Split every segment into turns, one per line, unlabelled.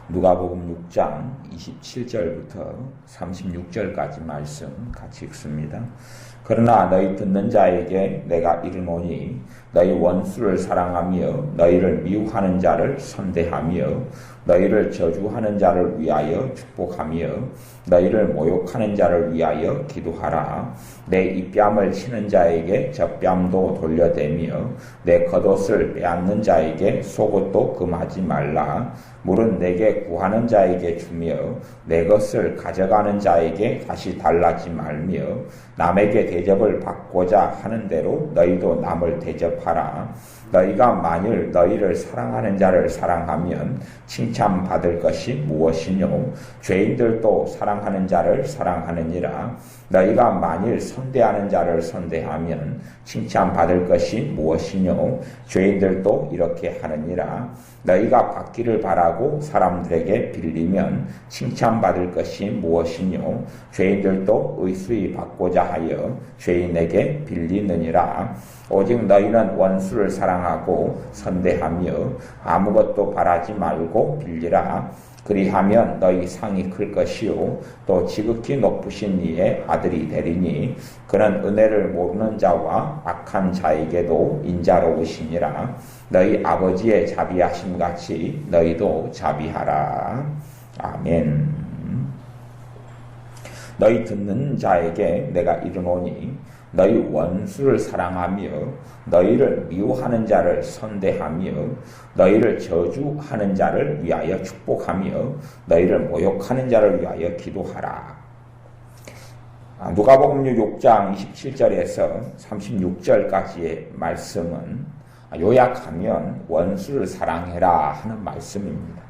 누가복음 6장 27절부터 36절까지 말씀 같이 읽습니다. 그러나 너희 듣는 자에게 내가 이르노니 너희 원수를 사랑하며 너희를 미워하는 자를 선대하며 너희를 저주하는 자를 위하여 축복하며 너희를 모욕하는 자를 위하여 기도하라. 내 입뺨을 치는 자에게 젖뺨도 돌려대며 내 겉옷을 빼앗는 자에게 속옷도 금하지 말라. 물은 내게 구하는 자에게 주며 내 것을 가져가는 자에게 다시 달라지 말며 남에게 대접을 받고자 하는 대로 너희도 남을 대접하라. 너희가 만일 너희를 사랑하는 자를 사랑하면 칭찬받을 것이 무엇이뇨? 죄인들도 사랑하는 자를 사랑하느니라. 너희가 만일 선대하는 자를 선대하면 칭찬받을 것이 무엇이뇨? 죄인들도 이렇게 하느니라. 너희가 받기를 바라고 사람들에게 빌리면 칭찬받을 것이 무엇이뇨? 죄인들도 의수히 받고자 하여 죄인에게 빌리느니라. 오직 너희는 원수를 사랑하고 선대하며 아무것도 바라지 말고 빌리라. 그리하면 너희 상이 클 것이요 또 지극히 높으신 이의 아들이 되리니 그는 은혜를 모르는 자와 악한 자에게도 인자로우시니라. 너희 아버지의 자비하심 같이 너희도 자비하라. 아멘. 너희 듣는 자에게 내가 이르노니 너희 원수를 사랑하며 너희를 미워하는 자를 선대하며 너희를 저주하는 자를 위하여 축복하며 너희를 모욕하는 자를 위하여 기도하라. 누가복음 6장 27절에서 36절까지의 말씀은 요약하면 원수를 사랑해라 하는 말씀입니다.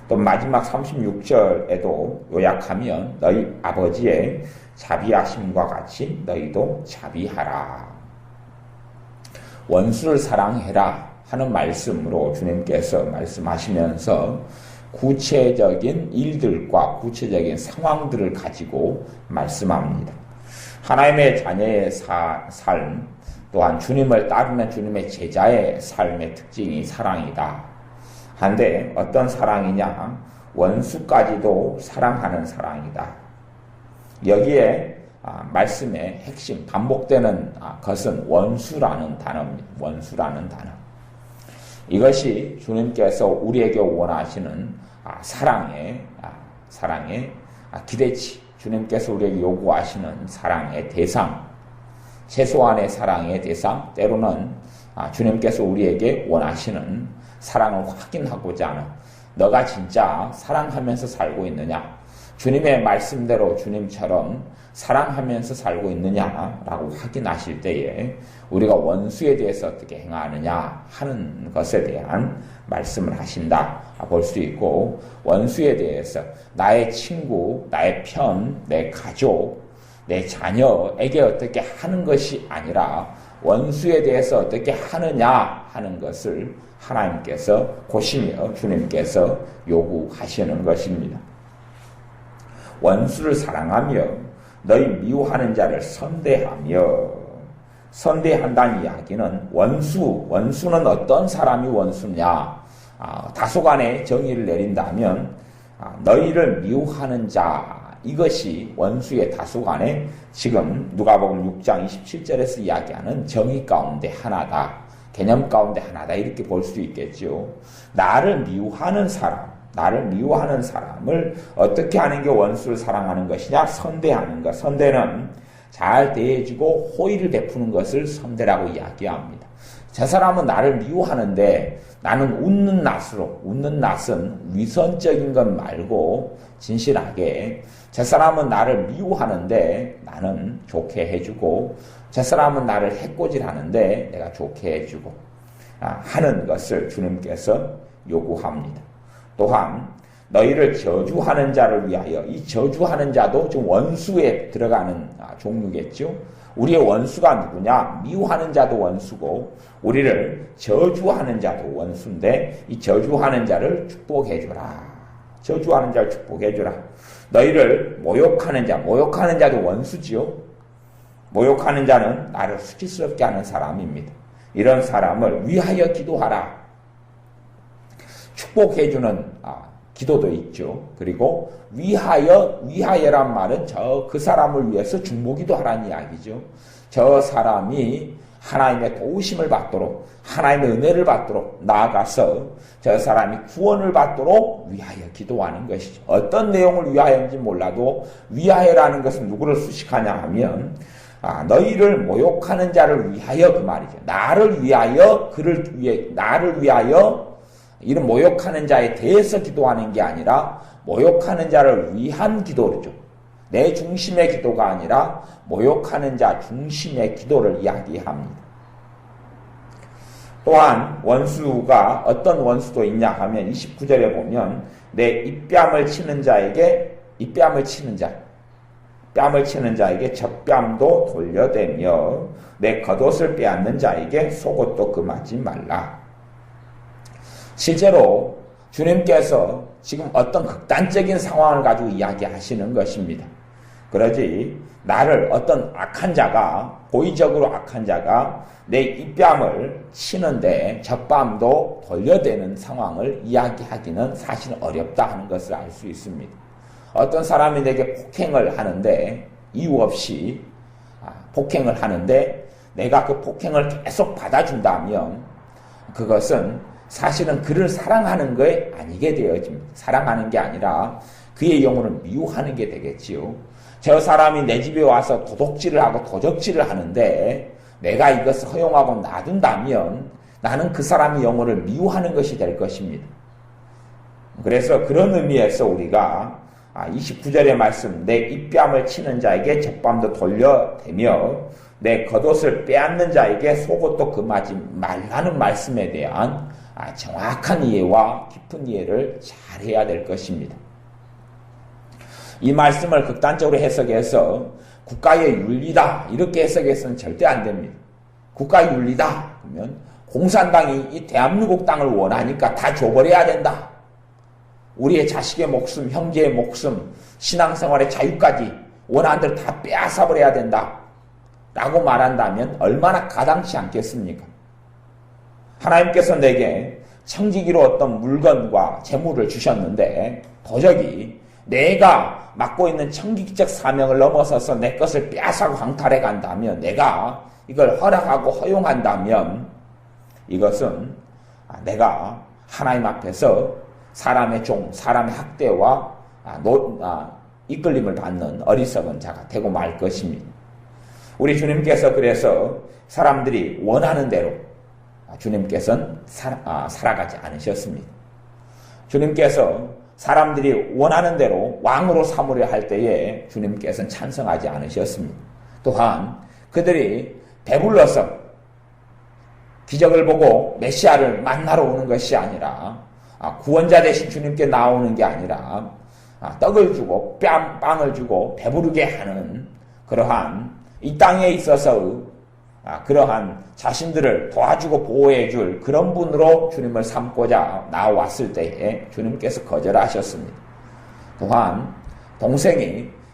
또 마지막 36절에도 요약하면 너희 아버지의 자비하심과 같이 너희도 자비하라. 원수를 사랑해라 하는 말씀으로 주님께서 말씀하시면서 구체적인 일들과 구체적인 상황들을 가지고 말씀합니다. 하나님의 자녀의 삶 또한 주님을 따르는 주님의 제자의 삶의 특징이 사랑이다. 한데 어떤 사랑이냐? 원수까지도 사랑하는 사랑이다. 여기에 말씀의 핵심, 반복되는 것은 원수라는 단어입니다. 원수라는 단어. 이것이 주님께서 우리에게 원하시는 사랑의 기대치, 주님께서 우리에게 요구하시는 사랑의 대상, 최소한의 사랑의 대상, 때로는 주님께서 우리에게 원하시는 사랑을 확인하고자 하는, 너가 진짜 사랑하면서 살고 있느냐? 주님의 말씀대로 주님처럼 사랑하면서 살고 있느냐라고 확인하실 때에 우리가 원수에 대해서 어떻게 행하느냐 하는 것에 대한 말씀을 하신다 볼 수 있고, 원수에 대해서 나의 친구, 나의 편, 내 가족, 내 자녀에게 어떻게 하는 것이 아니라 원수에 대해서 어떻게 하느냐 하는 것을 하나님께서 보시며 주님께서 요구하시는 것입니다. 원수를 사랑하며 너희 미워하는 자를 선대하며, 선대한다는 이야기는 원수는 어떤 사람이 원수냐? 다소간의 정의를 내린다면 너희를 미워하는 자, 이것이 원수의 다소간의 지금 누가복음 6장 27절에서 이야기하는 정의 가운데 하나다. 개념 가운데 하나다. 이렇게 볼 수 있겠죠. 나를 미워하는 사람을 어떻게 하는 게 원수를 사랑하는 것이냐? 선대하는 것. 선대는 잘 대해주고 호의를 베푸는 것을 선대라고 이야기합니다. 저 사람은 나를 미워하는데 나는 웃는 낯은 위선적인 것 말고 진실하게, 저 사람은 나를 미워하는데 나는 좋게 해주고, 저 사람은 나를 해코지하는데 내가 좋게 해주고 하는 것을 주님께서 요구합니다. 또한 너희를 저주하는 자를 위하여, 이 저주하는 자도 좀 원수에 들어가는 종류겠죠. 우리의 원수가 누구냐? 미워하는 자도 원수고 우리를 저주하는 자도 원수인데, 이 저주하는 자를 축복해주라. 저주하는 자를 축복해주라. 너희를 모욕하는 자도 원수지요. 모욕하는 자는 나를 수치스럽게 하는 사람입니다. 이런 사람을 위하여 기도하라. 축복해주는 기도도 있죠. 그리고 위하여란 말은 그 사람을 위해서 중보기도 하라는 이야기죠. 저 사람이 하나님의 도우심을 받도록, 하나님의 은혜를 받도록 나아가서 저 사람이 구원을 받도록 위하여 기도하는 것이죠. 어떤 내용을 위하여인지 몰라도 위하여라는 것은 누구를 수식하냐 하면 너희를 모욕하는 자를 위하여 그 말이죠. 나를 위하여 이런 모욕하는 자에 대해서 기도하는 게 아니라 모욕하는 자를 위한 기도죠. 내 중심의 기도가 아니라 모욕하는 자 중심의 기도를 이야기합니다. 또한 원수가 어떤 원수도 있냐 하면 29절에 보면 내 뺨을 치는 자에게 젖뺨도 돌려대며 내 겉옷을 빼앗는 자에게 속옷도 금하지 말라. 실제로 주님께서 지금 어떤 극단적인 상황을 가지고 이야기하시는 것입니다. 그러지 나를 어떤 고의적으로 악한 자가 내 입뺨을 치는데 젖뺨도 돌려대는 상황을 이야기하기는 사실 어렵다 하는 것을 알 수 있습니다. 어떤 사람이 내게 폭행을 하는데 이유 없이 폭행을 하는데 내가 그 폭행을 계속 받아준다면 그것은 사실은 그를 사랑하는 것이 아니게 되어집니다. 사랑하는 게 아니라 그의 영혼을 미워하는 게 되겠지요. 저 사람이 내 집에 와서 도둑질을 하고 도적질을 하는데 내가 이것을 허용하고 놔둔다면 나는 그 사람의 영혼을 미워하는 것이 될 것입니다. 그래서 그런 의미에서 우리가 29절의 말씀 내 입뺨을 치는 자에게 젖뺨도 돌려대며 내 겉옷을 빼앗는 자에게 속옷도 금하지 말라는 말씀에 대한 정확한 이해와 깊은 이해를 잘 해야 될 것입니다. 이 말씀을 극단적으로 해석해서 국가의 윤리다 이렇게 해석해서는 절대 안 됩니다. 국가의 윤리다 그러면 공산당이 이 대한민국 땅을 원하니까 다 줘버려야 된다. 우리의 자식의 목숨, 형제의 목숨, 신앙생활의 자유까지 원하는 대로 다 빼앗아버려야 된다. 라고 말한다면 얼마나 가당치 않겠습니까? 하나님께서 내게 청지기로 어떤 물건과 재물을 주셨는데 도저히 내가 맡고 있는 청지기적 사명을 넘어서서 내 것을 빼앗아고 강탈해 간다면 내가 이걸 허락하고 허용한다면 이것은 내가 하나님 앞에서 사람의 학대와 이끌림을 받는 어리석은 자가 되고 말 것입니다. 우리 주님께서 그래서 사람들이 원하는 대로 주님께서는 살아가지 않으셨습니다. 주님께서 사람들이 원하는 대로 왕으로 삼으려 할 때에 주님께서는 찬성하지 않으셨습니다. 또한 그들이 배불러서 기적을 보고 메시아를 만나러 오는 것이 아니라 구원자 대신 주님께 나오는 게 아니라 떡을 주고 빵을 주고 배부르게 하는 그러한 이 땅에 있어서 그러한 자신들을 도와주고 보호해줄 그런 분으로 주님을 삼고자 나왔을 때에 주님께서 거절하셨습니다. 또한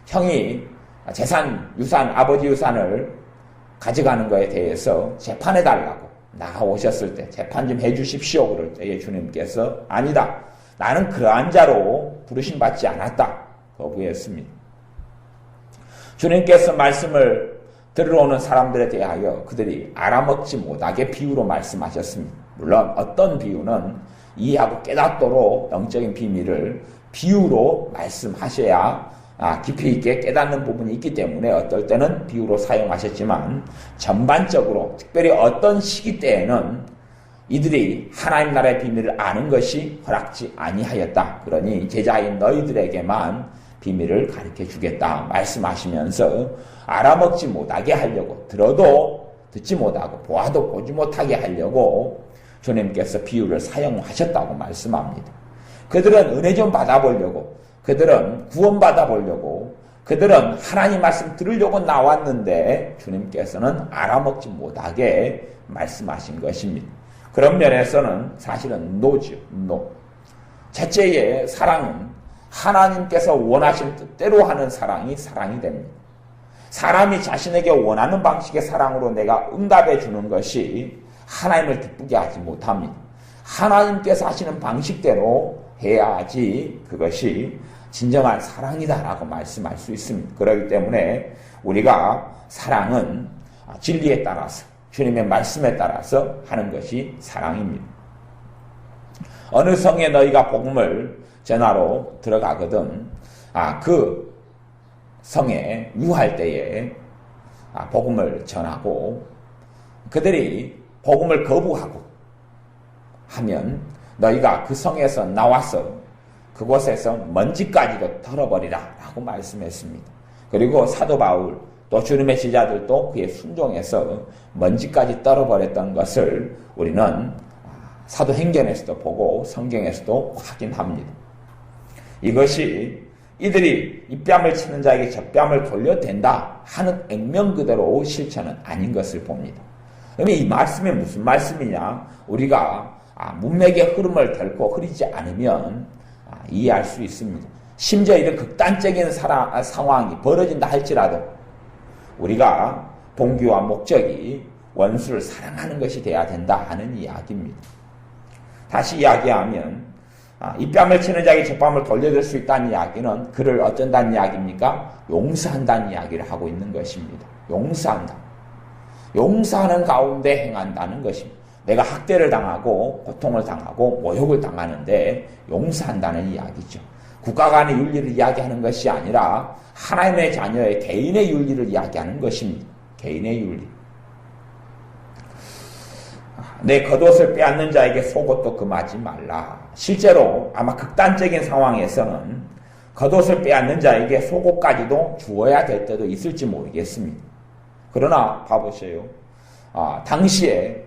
형이 재산, 유산, 아버지 유산을 가져가는 것에 대해서 재판해달라고 나오셨을 때 재판 좀 해주십시오. 그럴 때에 주님께서 아니다. 나는 그러한 자로 부르심받지 않았다. 거부했습니다. 주님께서 말씀을 들으러 오는 사람들에 대하여 그들이 알아먹지 못하게 비유로 말씀하셨습니다. 물론 어떤 비유는 이해하고 깨닫도록 영적인 비밀을 비유로 말씀하셔야 깊이 있게 깨닫는 부분이 있기 때문에 어떨 때는 비유로 사용하셨지만 전반적으로 특별히 어떤 시기 때에는 이들이 하나님 나라의 비밀을 아는 것이 허락지 아니하였다. 그러니 제자인 너희들에게만 비밀을 가르쳐 주겠다 말씀하시면서 알아먹지 못하게 하려고 들어도 듣지 못하고 보아도 보지 못하게 하려고 주님께서 비유를 사용하셨다고 말씀합니다. 그들은 은혜 좀 받아보려고 그들은 구원받아 보려고 그들은 하나님 말씀 들으려고 나왔는데 주님께서는 알아먹지 못하게 말씀하신 것입니다. 그런 면에서는 사실은 노죠. 첫째의 사랑은 하나님께서 원하신 뜻대로 하는 사랑이 됩니다. 사람이 자신에게 원하는 방식의 사랑으로 내가 응답해 주는 것이 하나님을 기쁘게 하지 못합니다. 하나님께서 하시는 방식대로 해야지 그것이 진정한 사랑이다라고 말씀할 수 있습니다. 그렇기 때문에 우리가 사랑은 진리에 따라서 주님의 말씀에 따라서 하는 것이 사랑입니다. 어느 성에 너희가 복음을 전하러 들어가거든 그 성에 유할 때에 복음을 전하고 그들이 복음을 거부하고 하면 너희가 그 성에서 나와서 그곳에서 먼지까지도 털어버리라 라고 말씀했습니다. 그리고 사도 바울 또 주님의 제자들도 그에 순종해서 먼지까지 떨어버렸던 것을 우리는 사도행전에서도 보고 성경에서도 확인합니다. 이것이 이들이 이 뺨을 치는 자에게 저 뺨을 돌려댄다 하는 액면 그대로 실천은 아닌 것을 봅니다. 그러면 이 말씀이 무슨 말씀이냐? 우리가 문맥의 흐름을 결코 흐리지 않으면 이해할 수 있습니다. 심지어 이런 극단적인 상황이 벌어진다 할지라도 우리가 동기와 목적이 원수를 사랑하는 것이 돼야 된다 하는 이야기입니다. 다시 이야기하면 이 뺨을 치는 자에게 저 뺨을 돌려줄 수 있다는 이야기는 그를 어쩐다는 이야기입니까? 용서한다는 이야기를 하고 있는 것입니다. 용서한다. 용서하는 가운데 행한다는 것입니다. 내가 학대를 당하고 고통을 당하고 모욕을 당하는데 용서한다는 이야기죠. 국가 간의 윤리를 이야기하는 것이 아니라 하나님의 자녀의 개인의 윤리를 이야기하는 것입니다. 개인의 윤리. 내 겉옷을 빼앗는 자에게 속옷도 금하지 말라. 실제로 아마 극단적인 상황에서는 겉옷을 빼앗는 자에게 속옷까지도 주어야 될 때도 있을지 모르겠습니다. 그러나 봐보세요. 당시에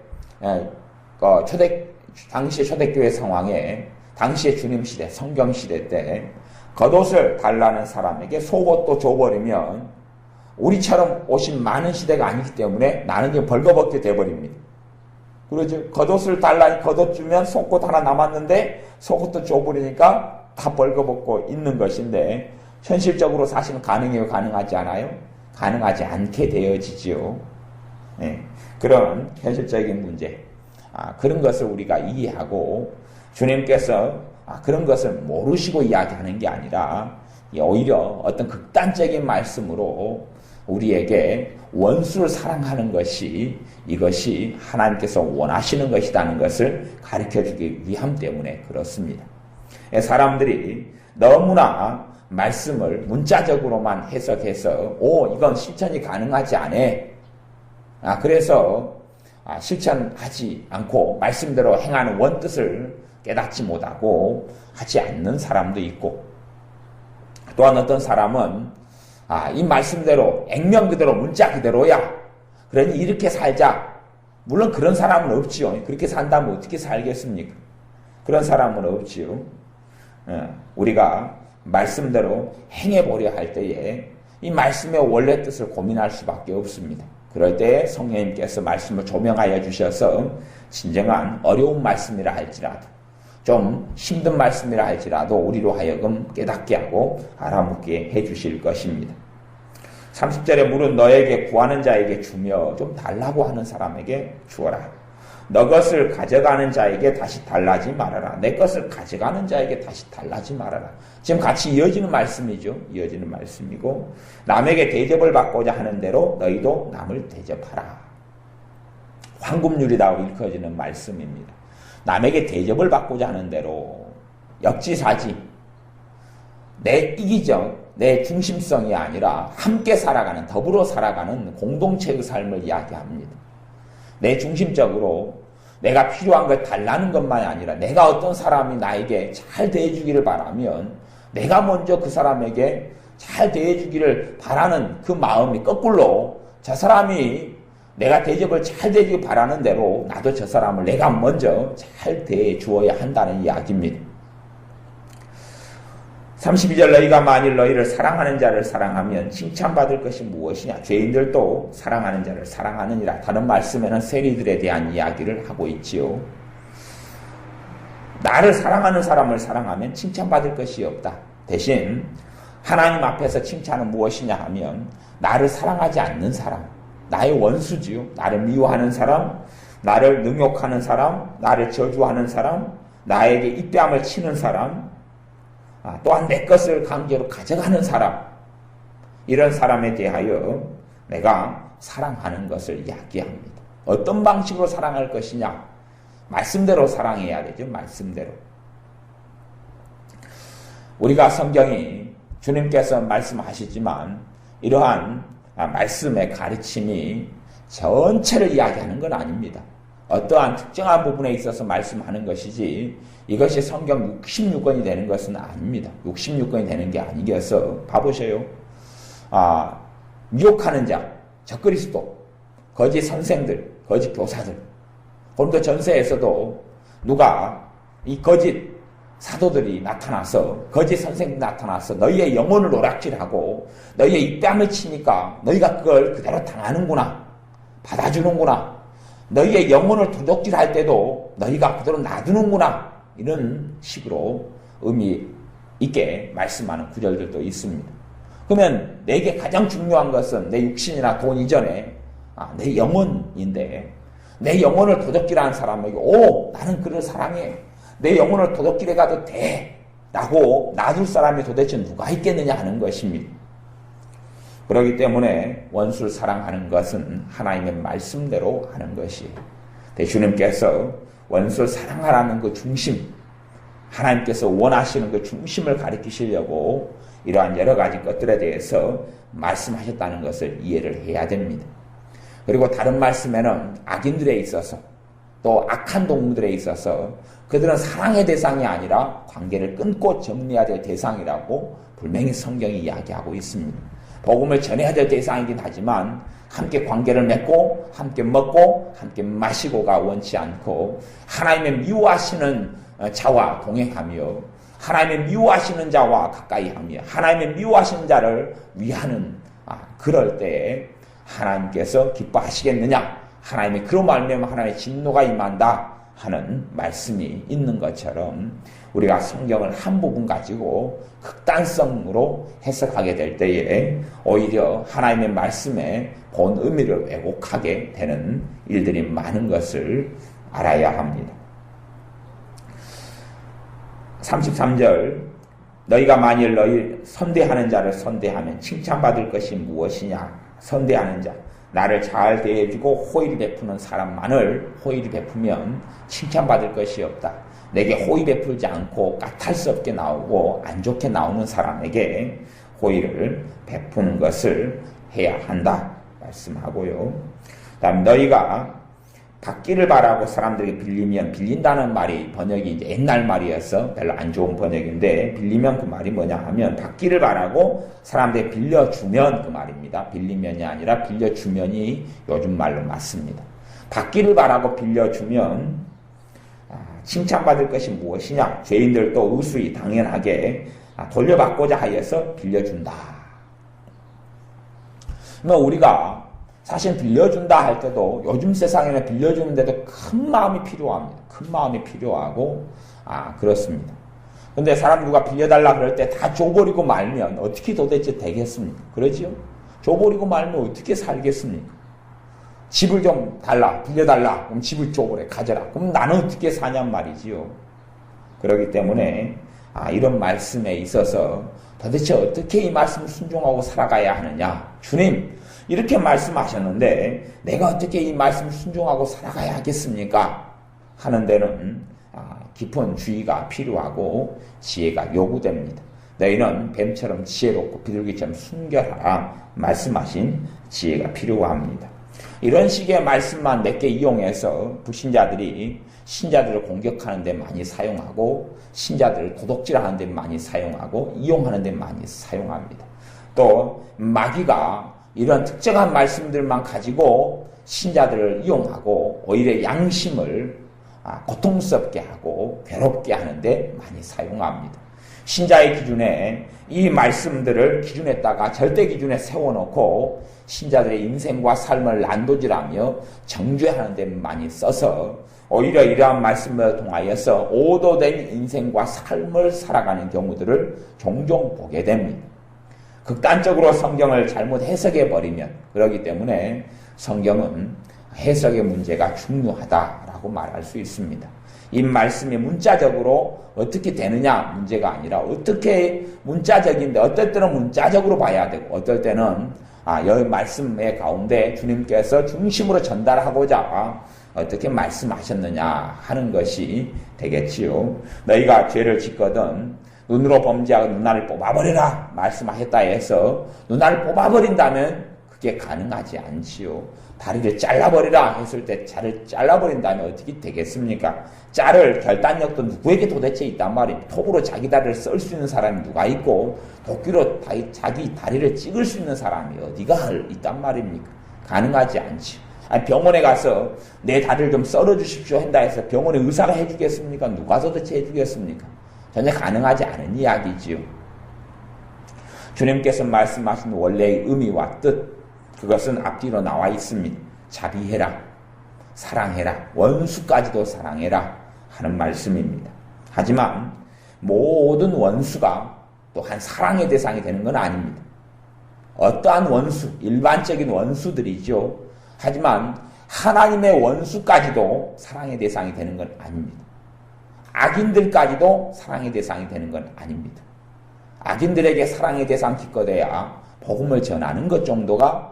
초대교회 상황에 당시의 주님 시대, 성경 시대 때 겉옷을 달라는 사람에게 속옷도 줘버리면 우리처럼 옷이 많은 시대가 아니기 때문에 나는 그냥 벌거벗게 돼버립니다. 그러죠. 겉옷을 달라니 겉옷 주면 속옷 하나 남았는데 속옷도 줘버리니까 다 벌거벗고 있는 것인데 현실적으로 사실은 가능해요? 가능하지 않아요? 가능하지 않게 되어지죠. 그런 현실적인 문제. 그런 것을 우리가 이해하고 주님께서 그런 것을 모르시고 이야기하는 게 아니라 오히려 어떤 극단적인 말씀으로 우리에게 원수를 사랑하는 것이 이것이 하나님께서 원하시는 것이라는 것을 가르쳐주기 위함 때문에 그렇습니다. 사람들이 너무나 말씀을 문자적으로만 해석해서 이건 실천이 가능하지 않아. 그래서 실천하지 않고 말씀대로 행하는 원뜻을 깨닫지 못하고 하지 않는 사람도 있고 또한 어떤 사람은 이 말씀대로 액면 그대로 문자 그대로야. 그러니 이렇게 살자. 물론 그런 사람은 없지요. 그렇게 산다면 어떻게 살겠습니까? 그런 사람은 없지요. 우리가 말씀대로 행해보려 할 때에 이 말씀의 원래 뜻을 고민할 수밖에 없습니다. 그럴 때 성령님께서 말씀을 조명하여 주셔서 진정한 어려운 말씀이라 할지라도 좀 힘든 말씀이라 할지라도 우리로 하여금 깨닫게 하고 알아먹게 해주실 것입니다. 30절에 물은 너에게 구하는 자에게 주며 좀 달라고 하는 사람에게 주어라. 너 것을 가져가는 자에게 다시 달라지 말아라. 내 것을 가져가는 자에게 다시 달라지 말아라. 지금 같이 이어지는 말씀이죠. 이어지는 말씀이고 남에게 대접을 받고자 하는 대로 너희도 남을 대접하라. 황금률이라고 일컬어지는 말씀입니다. 남에게 대접을 받고자 하는 대로 역지사지 내 이기적 내 중심성이 아니라 함께 살아가는 더불어 살아가는 공동체의 삶을 이야기합니다. 내 중심적으로 내가 필요한 걸 달라는 것만이 아니라 내가 어떤 사람이 나에게 잘 대해주기를 바라면 내가 먼저 그 사람에게 잘 대해주기를 바라는 그 마음이 거꾸로 저 사람이 내가 대접을 잘 대주길 바라는 대로 나도 저 사람을 내가 먼저 잘 대해주어야 한다는 이야기입니다. 32절 너희가 만일 너희를 사랑하는 자를 사랑하면 칭찬받을 것이 무엇이냐. 죄인들도 사랑하는 자를 사랑하느니라. 다른 말씀에는 세리들에 대한 이야기를 하고 있지요. 나를 사랑하는 사람을 사랑하면 칭찬받을 것이 없다. 대신 하나님 앞에서 칭찬은 무엇이냐 하면 나를 사랑하지 않는 사람, 나의 원수지요. 나를 미워하는 사람, 나를 능욕하는 사람, 나를 저주하는 사람, 나에게 입뺨을 치는 사람, 또한 내 것을 강제로 가져가는 사람, 이런 사람에 대하여 내가 사랑하는 것을 이야기합니다. 어떤 방식으로 사랑할 것이냐? 말씀대로 사랑해야 되죠. 말씀대로. 우리가 성경이 주님께서 말씀하시지만 이러한 말씀의 가르침이 전체를 이야기하는 건 아닙니다. 어떠한 특정한 부분에 있어서 말씀하는 것이지 이것이 성경 66권이 되는 것은 아닙니다. 66권이 되는 게 아니어서 봐보세요. 미혹하는 자, 적그리스도, 거짓 선생들, 거짓 교사들, 고린도 전서에서도 누가 이 거짓 사도들이 나타나서, 거짓 선생들이 나타나서 너희의 영혼을 오락질하고 너희의 입뺨을 치니까 너희가 그걸 그대로 당하는구나, 받아주는구나, 너희의 영혼을 도둑질할 때도 너희가 그대로 놔두는구나, 이런 식으로 의미 있게 말씀하는 구절들도 있습니다. 그러면 내게 가장 중요한 것은 내 육신이나 돈 이전에 내 영혼인데, 내 영혼을 도둑질하는 사람에게 나는 그를 사랑해, 내 영혼을 도둑질해 가도 돼 라고 놔둘 사람이 도대체 누가 있겠느냐 하는 것입니다. 그렇기 때문에 원수를 사랑하는 것은 하나님의 말씀대로 하는 것이에요. 주님께서 원수를 사랑하라는 그 중심, 하나님께서 원하시는 그 중심을 가리키시려고 이러한 여러 가지 것들에 대해서 말씀하셨다는 것을 이해를 해야 됩니다. 그리고 다른 말씀에는 악인들에 있어서, 또 악한 동물들에 있어서 그들은 사랑의 대상이 아니라 관계를 끊고 정리해야 될 대상이라고 분명히 성경이 이야기하고 있습니다. 복음을 전해야 될 대상이긴 하지만 함께 관계를 맺고 함께 먹고 함께 마시고가 원치 않고 하나님의 미워하시는 자와 동행하며 하나님의 미워하시는 자와 가까이 하며 하나님의 미워하시는 자를 위하는 그럴 때에 하나님께서 기뻐하시겠느냐? 하나님의 그로 말미암아 하나님의 진노가 임한다 하는 말씀이 있는 것처럼 우리가 성경을 한 부분 가지고 극단성으로 해석하게 될 때에 오히려 하나님의 말씀의 본 의미를 왜곡하게 되는 일들이 많은 것을 알아야 합니다. 33절, 너희가 만일 너희 선대하는 자를 선대하면 칭찬받을 것이 무엇이냐? 선대하는 자, 나를 잘 대해주고 호의를 베푸는 사람만을 호의를 베푸면 칭찬받을 것이 없다. 내게 호의 베풀지 않고 까탈스럽게 나오고 안 좋게 나오는 사람에게 호의를 베푸는 것을 해야 한다 말씀하고요. 다음, 너희가 받기를 바라고 사람들에게 빌리면, 빌린다는 말이 번역이 이제 옛날 말이어서 별로 안 좋은 번역인데, 빌리면 그 말이 뭐냐 하면 받기를 바라고 사람들에게 빌려주면 그 말입니다. 빌리면이 아니라 빌려주면이 요즘 말로 맞습니다. 받기를 바라고 빌려주면 칭찬받을 것이 무엇이냐? 죄인들도 의수히 당연하게 돌려받고자 하여서 빌려준다. 우리가 사실 빌려준다 할 때도 요즘 세상에는 빌려주는데도 큰 마음이 필요합니다. 큰 마음이 필요하고 그렇습니다. 근데 사람 누가 빌려달라 그럴 때 다 줘버리고 말면 어떻게 도대체 되겠습니까? 그러지요? 줘버리고 말면 어떻게 살겠습니까? 집을 좀 달라, 빌려달라, 그럼 집을 줘버려, 가져라. 그럼 나는 어떻게 사냔 말이지요. 그렇기 때문에 이런 말씀에 있어서 도대체 어떻게 이 말씀을 순종하고 살아가야 하느냐? 주님, 이렇게 말씀하셨는데 내가 어떻게 이 말씀을 순종하고 살아가야 하겠습니까? 하는 데는 깊은 주의가 필요하고 지혜가 요구됩니다. 너희는 뱀처럼 지혜롭고 비둘기처럼 순결하라 말씀하신 지혜가 필요합니다. 이런 식의 말씀만 몇 개 이용해서 불신자들이 신자들을 공격하는 데 많이 사용하고 신자들을 도둑질하는 데 많이 사용하고 이용하는 데 많이 사용합니다. 또 마귀가 이런 특정한 말씀들만 가지고 신자들을 이용하고 오히려 양심을 고통스럽게 하고 괴롭게 하는데 많이 사용합니다. 신자의 기준에 이 말씀들을 기준에다가 절대 기준에 세워놓고 신자들의 인생과 삶을 난도질하며 정죄하는 데 많이 써서 오히려 이러한 말씀을 통하여서 오도된 인생과 삶을 살아가는 경우들을 종종 보게 됩니다. 극단적으로 성경을 잘못 해석해버리면, 그렇기 때문에 성경은 해석의 문제가 중요하다라고 말할 수 있습니다. 이 말씀이 문자적으로 어떻게 되느냐 문제가 아니라 어떻게 문자적인데 어떨 때는 문자적으로 봐야 되고 어떨 때는 여기 말씀의 가운데 주님께서 중심으로 전달하고자 어떻게 말씀하셨느냐 하는 것이 되겠지요. 너희가 죄를 짓거든 눈으로 범죄하고 눈알을 뽑아버려라 말씀하셨다 해서 눈알을 뽑아버린다면 그게 가능하지 않지요. 다리를 잘라버리라 했을 때 짤을 잘라버린다면 어떻게 되겠습니까? 짤을 결단력도 누구에게 도대체 있단 말입니다. 톱으로 자기 다리를 썰 수 있는 사람이 누가 있고 도끼로 자기 다리를 찍을 수 있는 사람이 어디가 있단 말입니까? 가능하지 않지요. 병원에 가서 내 다리를 좀 썰어주십시오 한다 해서 병원에 의사가 해주겠습니까? 누가 도대체 해주겠습니까? 전혀 가능하지 않은 이야기지요. 주님께서 말씀하신 원래의 의미와 뜻 그것은 앞뒤로 나와 있습니다. 자비해라, 사랑해라, 원수까지도 사랑해라 하는 말씀입니다. 하지만 모든 원수가 또한 사랑의 대상이 되는 건 아닙니다. 어떠한 원수, 일반적인 원수들이죠. 하지만 하나님의 원수까지도 사랑의 대상이 되는 건 아닙니다. 악인들까지도 사랑의 대상이 되는 건 아닙니다. 악인들에게 사랑의 대상 기껏해야 복음을 전하는 것 정도가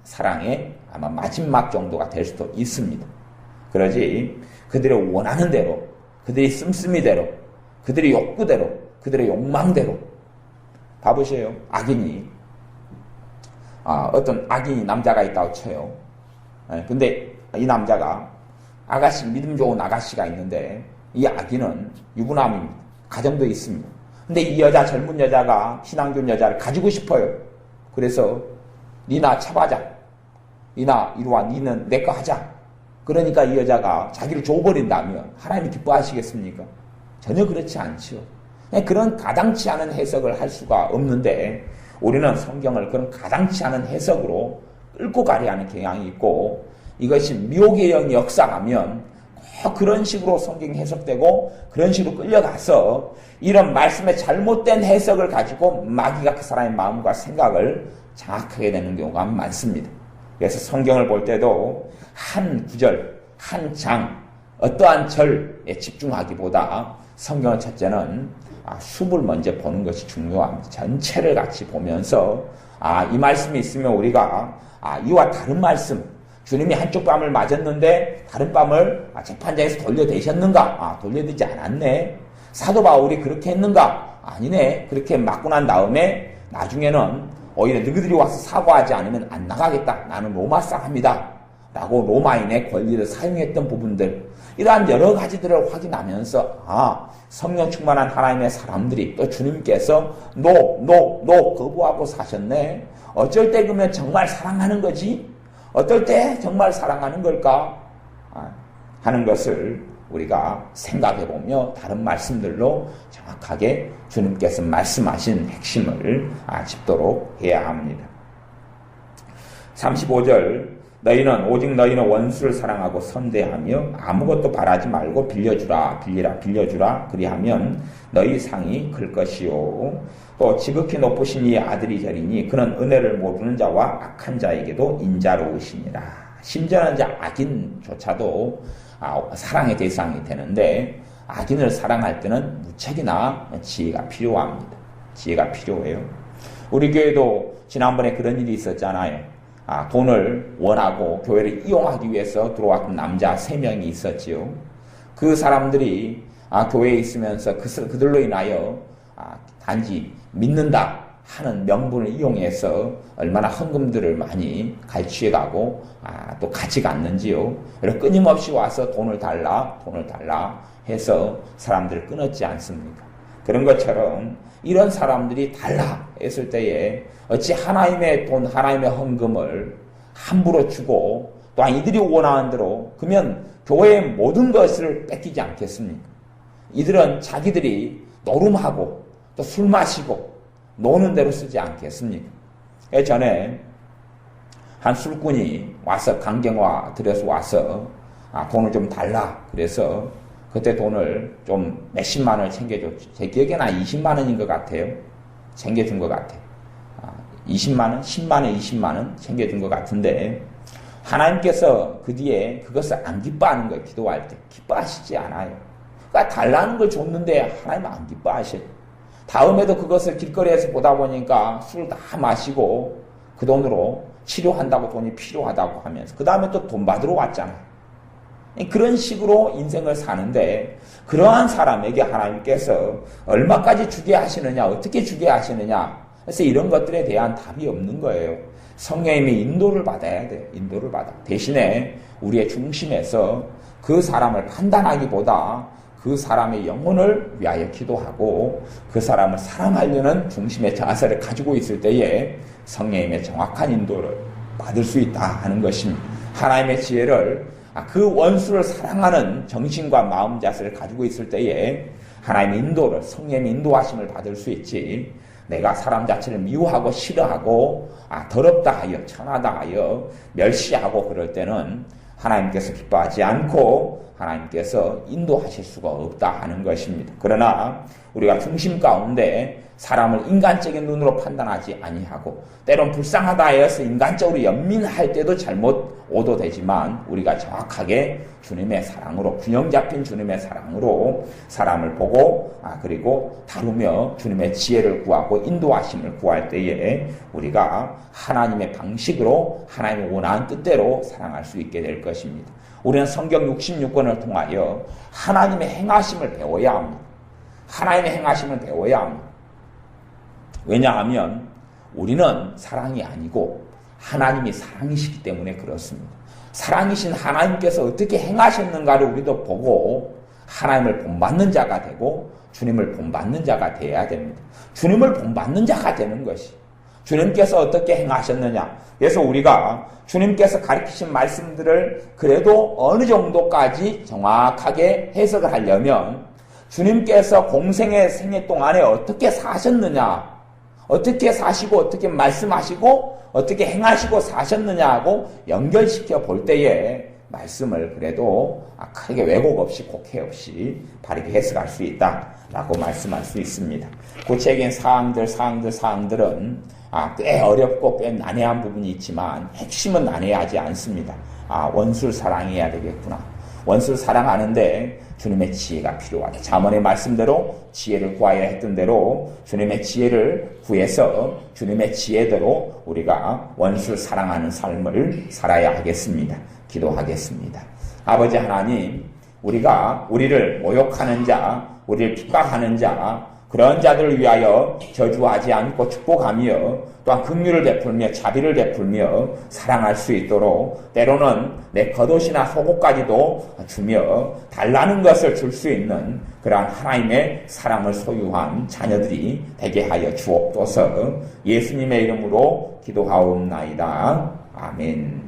사랑의 아마 마지막 정도가 될 수도 있습니다. 그러지 그들의 원하는 대로, 그들의 씀씀이대로, 그들의 욕구대로, 그들의 욕망대로 봐보세요. 악인이 어떤 악인이 남자가 있다고 쳐요. 근데 이 남자가 아가씨, 믿음 좋은 아가씨가 있는데 이 악인은 유부남입니다. 가정도 있습니다. 근데 이 여자, 젊은 여자가 신앙 좋은 여자를 가지고 싶어요. 그래서 니나 차봐자. 니나 이리와 니는 내 거 하자. 그러니까 이 여자가 자기를 줘버린다면 하나님이 기뻐하시겠습니까? 전혀 그렇지 않죠. 그런 가당치 않은 해석을 할 수가 없는데 우리는 성경을 그런 가당치 않은 해석으로 끌고 가려 하는 경향이 있고 이것이 미혹의 영이 역사하면 꼭 그런 식으로 성경이 해석되고 그런 식으로 끌려가서 이런 말씀의 잘못된 해석을 가지고 마귀가 그 사람의 마음과 생각을 장악하게 되는 경우가 많습니다. 그래서 성경을 볼 때도 한 구절, 한 장, 어떠한 절에 집중하기보다 성경을 첫째는 숲을 먼저 보는 것이 중요합니다. 전체를 같이 보면서 이 말씀이 있으면 우리가 이와 다른 말씀, 주님이 한쪽 뺨을 맞았는데 다른 뺨을 재판장에서 돌려대셨는가? 돌려대지 않았네. 사도 바울이 그렇게 했는가? 아니네. 그렇게 맞고 난 다음에 나중에는 오히려 너희들이 와서 사과하지 않으면 안 나가겠다. 나는 로마 사람이다. 라고 로마인의 권리를 사용했던 부분들, 이러한 여러 가지들을 확인하면서 성령 충만한 하나님의 사람들이 또 주님께서 거부하고 사셨네. 어쩔 때 그러면 정말 사랑하는 거지? 어떨 때 정말 사랑하는 걸까? 하는 것을 우리가 생각해보며 다른 말씀들로 정확하게 주님께서 말씀하신 핵심을 짚도록 해야 합니다. 35절 너희는 오직 너희는 원수를 사랑하고 선대하며 아무것도 바라지 말고 빌려주라 그리하면 너희 상이 클 것이요 또 지극히 높으신 이 아들이 저리니 그는 은혜를 모르는 자와 악한 자에게도 인자로우시니라. 심지어는 이제 악인조차도 사랑의 대상이 되는데 악인을 사랑할 때는 무척이나 지혜가 필요합니다. 지혜가 필요해요. 우리 교회도 지난번에 그런 일이 있었잖아요. 돈을 원하고 교회를 이용하기 위해서 들어왔던 남자 3명이 있었지요. 그 사람들이 교회에 있으면서 그들로 인하여 단지 믿는다 하는 명분을 이용해서 얼마나 헌금들을 많이 갈취해가고 또 같이 갔는지요. 그래서 끊임없이 와서 돈을 달라 해서 사람들을 끊었지 않습니까? 그런 것처럼 이런 사람들이 달라 했을 때에 어찌 하나님의 돈, 하나님의 헌금을 함부로 주고 또한 이들이 원하는 대로 그러면 교회의 모든 것을 뺏기지 않겠습니까? 이들은 자기들이 노름하고 또 술 마시고 노는 대로 쓰지 않겠습니까? 전에 한 술꾼이 와서 강경화 들여서 와서 돈을 좀 달라 그래서 그때 돈을 좀 몇십만 원을 챙겨줬죠. 제 기억에는 20만 원인 것 같아요. 챙겨준 것 같아요. 20만 원, 10만 원, 20만 원 챙겨준 것 같은데 하나님께서 그 뒤에 그것을 안 기뻐하는 거예요. 기도할 때. 기뻐하시지 않아요. 그러니까 달라는 걸 줬는데 하나님 안 기뻐하셔요. 다음에도 그것을 길거리에서 보다 보니까 술 다 마시고 그 돈으로 치료한다고 돈이 필요하다고 하면서 그 다음에 또 돈 받으러 왔잖아요. 그런 식으로 인생을 사는데 그러한 사람에게 하나님께서 얼마까지 주게 하시느냐, 어떻게 주게 하시느냐, 그래서 이런 것들에 대한 답이 없는 거예요. 성령님의 인도를 받아야 돼요. 인도를 받아. 대신에 우리의 중심에서 그 사람을 판단하기보다 그 사람의 영혼을 위하여 기도하고 그 사람을 사랑하려는 중심의 자세를 가지고 있을 때에 성령님의 정확한 인도를 받을 수 있다 하는 것입니다. 하나님의 지혜를 그 원수를 사랑하는 정신과 마음 자세를 가지고 있을 때에 하나님의 인도를, 성령님의 인도하심을 받을 수 있지, 내가 사람 자체를 미워하고 싫어하고 더럽다 하여 천하다 하여 멸시하고 그럴 때는 하나님께서 기뻐하지 않고 하나님께서 인도하실 수가 없다 하는 것입니다. 그러나 우리가 중심 가운데 사람을 인간적인 눈으로 판단하지 아니하고 때론 불쌍하다 하여서 인간적으로 연민할 때도 잘못 오도되지만 우리가 정확하게 주님의 사랑으로, 균형 잡힌 주님의 사랑으로 사람을 보고 그리고 다루며 주님의 지혜를 구하고 인도하심을 구할 때에 우리가 하나님의 방식으로 하나님의 원하는 뜻대로 사랑할 수 있게 될 것입니다. 우리는 성경 66권을 통하여 하나님의 행하심을 배워야 합니다. 하나님의 행하심을 배워야 합니다. 왜냐하면 우리는 사랑이 아니고 하나님이 사랑이시기 때문에 그렇습니다. 사랑이신 하나님께서 어떻게 행하셨는가를 우리도 보고 하나님을 본받는 자가 되고 주님을 본받는 자가 되어야 됩니다. 주님을 본받는 자가 되는 것이, 주님께서 어떻게 행하셨느냐, 그래서 우리가 주님께서 가르치신 말씀들을 그래도 어느 정도까지 정확하게 해석을 하려면 주님께서 공생의 생애 동안에 어떻게 사셨느냐, 어떻게 사시고 어떻게 말씀하시고 어떻게 행하시고 사셨느냐하고 연결시켜 볼 때에 말씀을 그래도 크게 왜곡 없이 곡해 없이 바르게 해석할 수 있다라고 말씀할 수 있습니다. 구체적인 사항들은 꽤 어렵고 꽤 난해한 부분이 있지만 핵심은 난해하지 않습니다. 원수를 사랑해야 되겠구나. 원수를 사랑하는데 주님의 지혜가 필요하다. 잠언의 말씀대로 지혜를 구하여 했던 대로 주님의 지혜를 구해서 주님의 지혜대로 우리가 원수를 사랑하는 삶을 살아야 하겠습니다. 기도하겠습니다. 아버지 하나님, 우리를 모욕하는 자, 우리를 핍박하는 자, 그런 자들을 위하여 저주하지 않고 축복하며 또한 긍휼을 베풀며 자비를 베풀며 사랑할 수 있도록 때로는 내 겉옷이나 속옷까지도 주며 달라는 것을 줄 수 있는 그러한 하나님의 사랑을 소유한 자녀들이 되게 하여 주옵소서. 예수님의 이름으로 기도하옵나이다. 아멘.